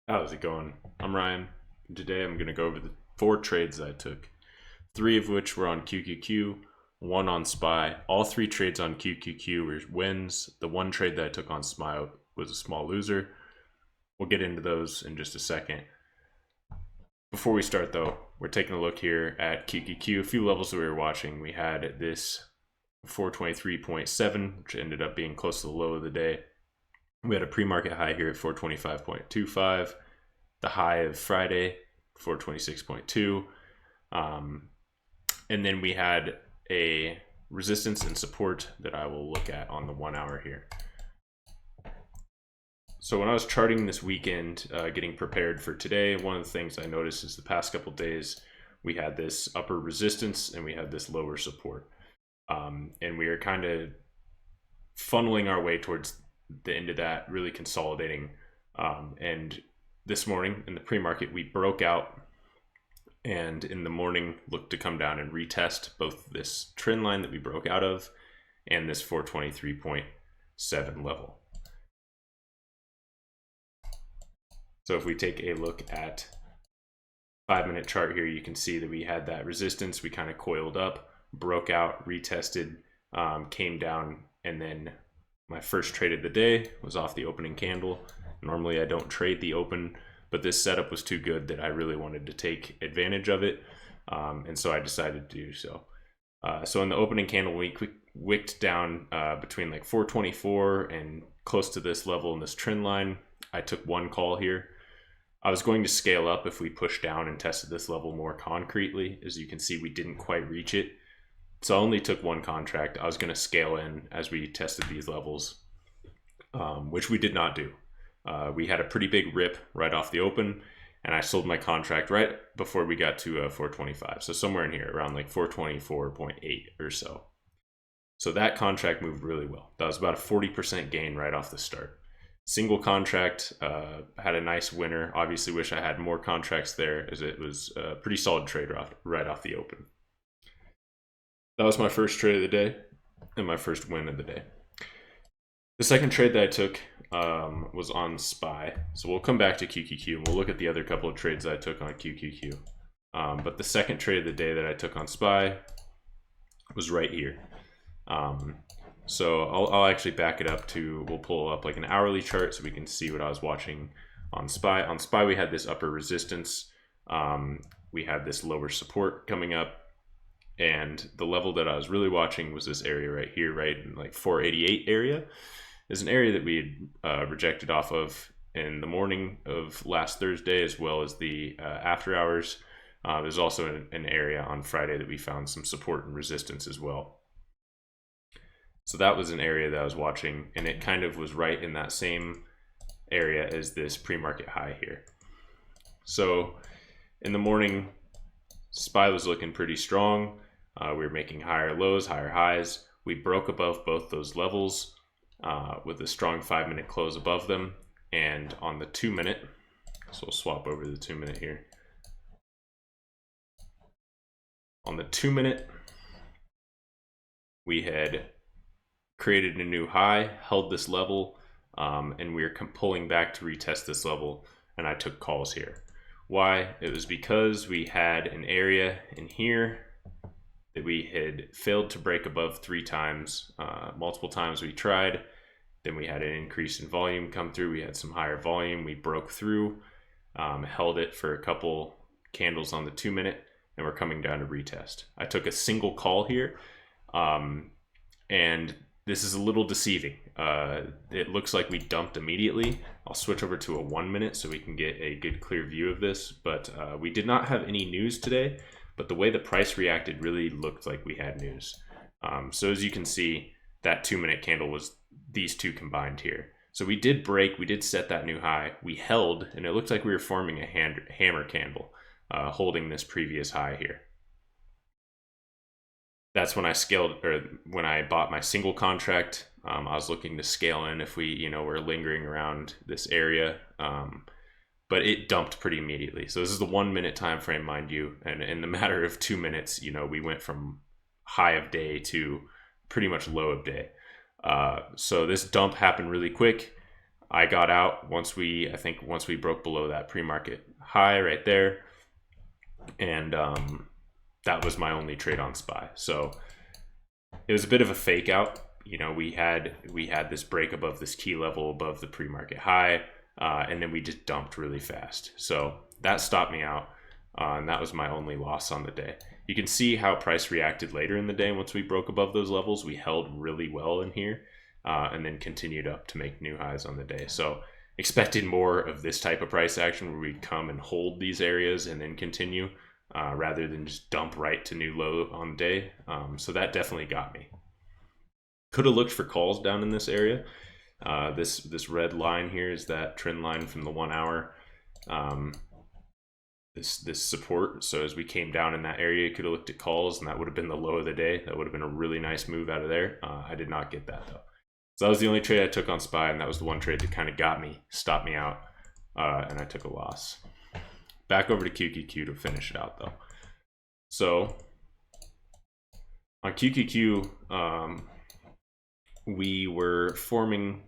How's it going? I'm Ryan. Today I'm going to go over the 4 trades I took, 3 of which were on QQQ, one on SPY. All 3 trades on QQQ were wins. The one trade that I took on SPY was a small loser. We'll get into those in just a second. Before we start though, we're taking a look here at QQQ. A few levels that we were watching. We had this 423.7, which ended up being close to the low of the day. We had a pre-market high here at 425.25. The high of Friday, 426.2. And then we had a resistance and support that I will look at on the 1 hour here. So when I was charting this weekend, getting prepared for today, one of the things I noticed is the past couple days, we had this upper resistance and we had this lower support. And we are kind of funneling our way towards the end of that, really consolidating. And this morning in the pre-market, we broke out and in the morning looked to come down and retest both this trend line that we broke out of and this 423.7 level. So if we take a look at 5-minute chart here, you can see that we had that resistance. We kind of coiled up, broke out, retested, came down, and then my first trade of the day was off the opening candle. Normally I don't trade the open, but this setup was too good that I really wanted to take advantage of it. And so I decided to do so. So in the opening candle, we wicked down between like 424 and close to this level in this trend line. I took one call here. I was going to scale up if we pushed down and tested this level more concretely. As you can see, we didn't quite reach it. So I only took one contract. I was going to scale in as we tested these levels, which we did not do. We had a pretty big rip right off the open, and I sold my contract right before we got to 425. So somewhere in here, around like 424.8 or so. So that contract moved really well. That was about a 40% gain right off the start. Single contract, had a nice winner. Obviously wish I had more contracts there, as it was a pretty solid trade right off the open. That was my first trade of the day and my first win of the day. The second trade that I took was on SPY. So we'll come back to QQQ and we'll look at the other couple of trades that I took on QQQ. But the second trade of the day that I took on SPY was right here. So I'll actually back it up to, we'll pull up like an hourly chart so we can see what I was watching on SPY. On SPY, we had this upper resistance. We had this lower support coming up. And the level that I was really watching was this area right here, right in like 488 area. Is an area that we had rejected off of in the morning of last Thursday, as well as the after hours. There's also an area on Friday that we found some support and resistance as well. So that was an area that I was watching, and it kind of was right in that same area as this pre-market high here. So in the morning, SPY was looking pretty strong. We were making higher lows, higher highs. We broke above both those levels with a strong 5-minute close above them. And on the 2-minute, so we'll swap over to the 2-minute here. On the 2-minute, we had created a new high, held this level, and we were pulling back to retest this level, and I took calls here. Why? It was because we had an area in here that we had failed to break above 3 times. Multiple times we tried. Then we had an increase in volume come through. We had some higher volume. We broke through, held it for a couple candles on the 2-minute, and we're coming down to retest. I took a single call here, and this is a little deceiving. It looks like we dumped immediately. I'll switch over to a 1-minute so we can get a good clear view of this, but we did not have any news today, but the way the price reacted really looked like we had news. So as you can see, that 2-minute candle was these two combined here. So we did break, we did set that new high, we held, and it looked like we were forming a hammer candle, holding this previous high here. That's when I scaled, or when I bought my single contract. I was looking to scale in if we, were lingering around this area, but it dumped pretty immediately. So this is the 1-minute time frame, mind you, and in the matter of 2 minutes, we went from high of day to pretty much low of day. So this dump happened really quick. I got out once we broke below that pre-market high right there, and that was my only trade on SPY. So it was a bit of a fake out. You know, we had this break above this key level above the pre-market high, and then we just dumped really fast. So that stopped me out, and that was my only loss on the day. You can see how price reacted later in the day. Once we broke above those levels, we held really well in here, and then continued up to make new highs on the day. So expected more of this type of price action where we'd come and hold these areas and then continue, rather than just dump right to new low on the day. So that definitely got me. Could have looked for calls down in this area. This red line here is that trend line from the 1 hour. This support. So as we came down in that area, you could have looked at calls, and that would have been the low of the day. That would have been a really nice move out of there. I did not get that though. So that was the only trade I took on SPY, and that was the one trade that kind of got me, stopped me out, and I took a loss. Back over to QQQ to finish it out though. So on QQQ, we were forming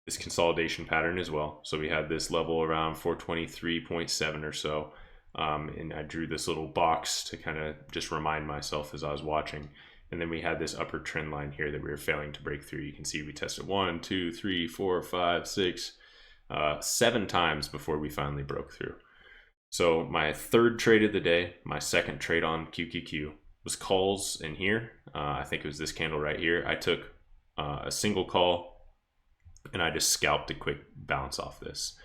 this consolidation pattern as well. So we had this level around 423.7 or so. And I drew this little box to kind of just remind myself as I was watching. And then we had this upper trend line here that we were failing to break through. You can see we tested 1, 2, 3, 4, 5, 6, 7 times before we finally broke through. So my third trade of the day, my second trade on QQQ, was calls in here. I think it was this candle right here. I took a single call, and I just scalped a quick bounce off this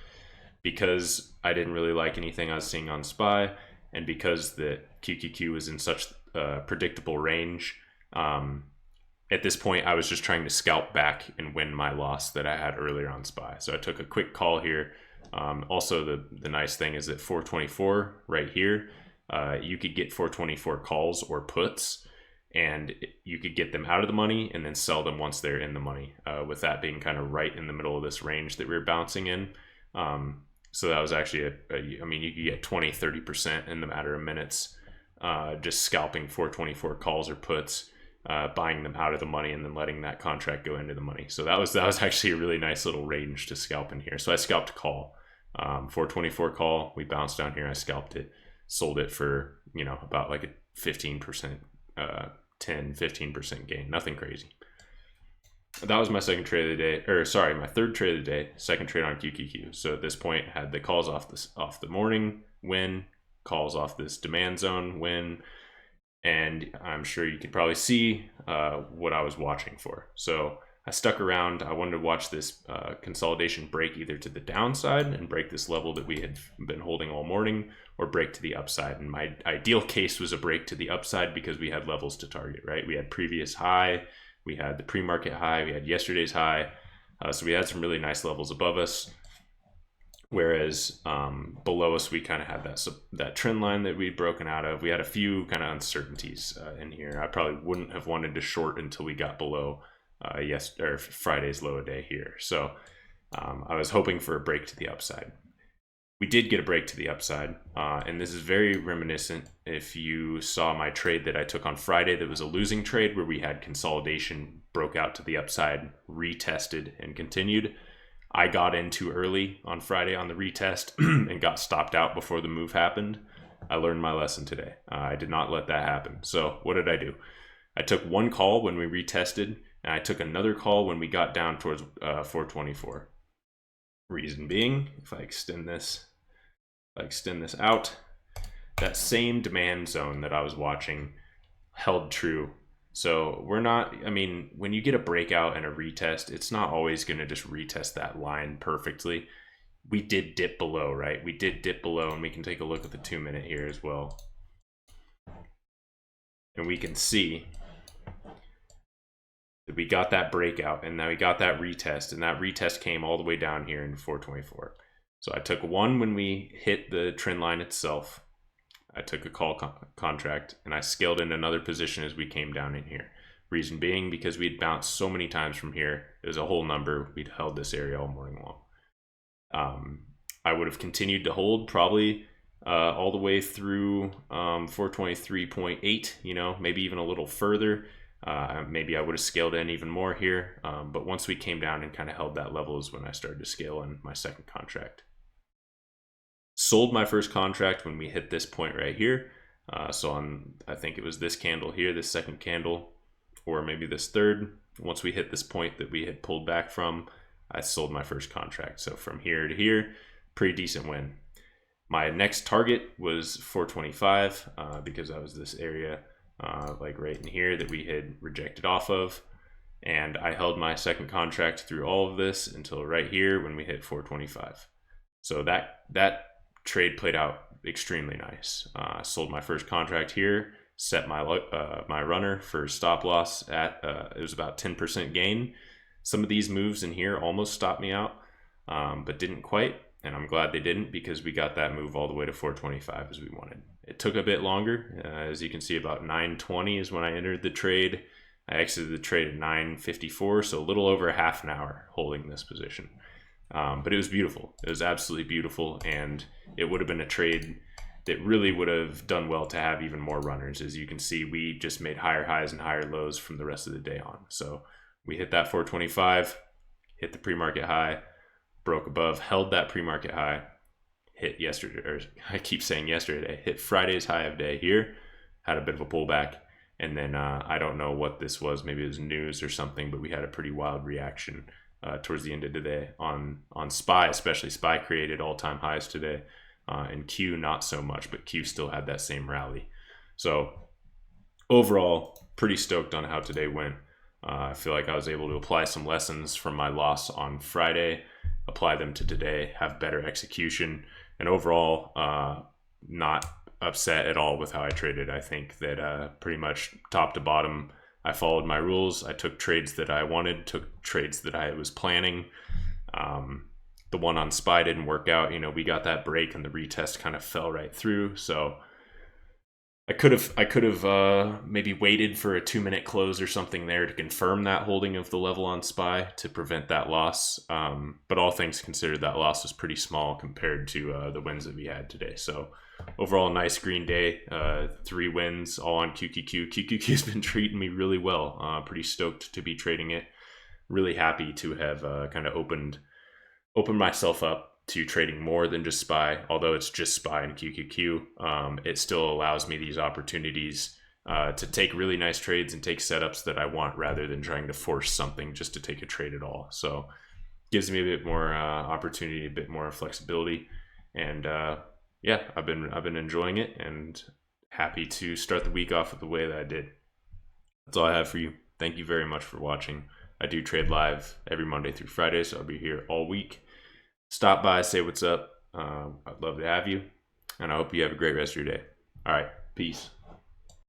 because I didn't really like anything I was seeing on SPY, and because the QQQ was in such a predictable range. At this point, I was just trying to scalp back and win my loss that I had earlier on SPY. So I took a quick call here. Also, the nice thing is that 424 right here, you could get 424 calls or puts, and you could get them out of the money and then sell them once they're in the money, with that being kind of right in the middle of this range that we were bouncing in. So that was actually I mean, you could get 20-30% in the matter of minutes, just scalping 424 calls or puts, buying them out of the money and then letting that contract go into the money. So that was actually a really nice little range to scalp in here. So I scalped a call, 424 call. We bounced down here. I scalped it, sold it for, you know, about like a 15%, 10-15% gain. Nothing crazy. That was my second trade of the day, or sorry, my third trade of the day, second trade on QQQ. So at this point, I had the calls off the morning win, calls off this demand zone win, and I'm sure you could probably see what I was watching for. So I stuck around. I wanted to watch this consolidation break either to the downside and break this level that we had been holding all morning, or break to the upside. And my ideal case was a break to the upside because we had levels to target, right? We had previous high, we had the pre-market high, we had yesterday's high. So we had some really nice levels above us. Whereas below us, we kind of had that trend line that we'd broken out of. We had a few kind of uncertainties in here. I probably wouldn't have wanted to short until we got below Friday's low a day here. So I was hoping for a break to the upside. We did get a break to the upside, and this is very reminiscent if you saw my trade that I took on Friday that was a losing trade where we had consolidation, broke out to the upside, retested, and continued. I got in too early on Friday on the retest and got stopped out before the move happened. I learned my lesson today. I did not let that happen. So what did I do? I took one call when we retested, and I took another call when we got down towards 424. Reason being, if I extend this out, that same demand zone that I was watching held true. So we're not, I mean, when you get a breakout and a retest, it's not always going to just retest that line perfectly. We did dip below, right? We did dip below, and we can take a look at the 2-minute here as well. And we can see that we got that breakout, and now we got that retest, and that retest came all the way down here into 424. So I took one when we hit the trend line itself. I took a call contract, and I scaled in another position as we came down in here. Reason being, because we'd bounced so many times from here, it was a whole number. We'd held this area all morning long. I would have continued to hold probably all the way through 423.8, you know, maybe even a little further. Maybe I would have scaled in even more here, but once we came down and kind of held that level is when I started to scale in my second contract. Sold my first contract when we hit this point right here. So on, I think it was this candle here, this second candle, or maybe this third. Once we hit this point that we had pulled back from, I sold my first contract. So from here to here, pretty decent win. My next target was 425 because that was this area like right in here that we had rejected off of. And I held my second contract through all of this until right here when we hit 425. So that trade played out extremely nice. Sold my first contract here, set my my runner for stop loss at it was about 10% gain. Some of these moves in here almost stopped me out, but didn't quite. And I'm glad they didn't, because we got that move all the way to 425 as we wanted. It took a bit longer. As you can see, about 9:20 is when I entered the trade. I exited the trade at 9:54, so a little over half an hour holding this position. But it was beautiful. It was absolutely beautiful, and it would have been a trade that really would have done well to have even more runners. As you can see, we just made higher highs and higher lows from the rest of the day on. So we hit that 425, hit the pre-market high, broke above, held that pre-market high, hit yesterday, or I keep saying yesterday, hit Friday's high of day here, had a bit of a pullback, and then I don't know what this was, maybe it was news or something, but we had a pretty wild reaction towards the end of the day on SPY, especially. SPY created all-time highs today, and Q not so much, but Q still had that same rally. So overall, pretty stoked on how today went. I feel like I was able to apply some lessons from my loss on Friday, apply them to today, have better execution, and overall not upset at all with how I traded. I think that pretty much top to bottom, I followed my rules. I took trades that I wanted, took trades that I was planning. The one on SPY didn't work out. You know, we got that break and the retest kind of fell right through. So I could have maybe waited for a 2-minute close or something there to confirm that holding of the level on SPY to prevent that loss. But all things considered, that loss was pretty small compared to the wins that we had today. So overall, nice green day. 3 wins, all on QQQ. QQQ's been treating me really well. Pretty stoked to be trading it. Really happy to have kind of opened myself up to trading more than just SPY. Although it's just SPY and QQQ, it still allows me these opportunities to take really nice trades and take setups that I want, rather than trying to force something just to take a trade at all. So gives me a bit more opportunity, a bit more flexibility, and yeah, I've been enjoying it and happy to start the week off with the way that I did. That's all I have for you. Thank you very much for watching. I do trade live every Monday through Friday, so I'll be here all week. Stop by, say what's up. I'd love to have you, and I hope you have a great rest of your day. All right, peace.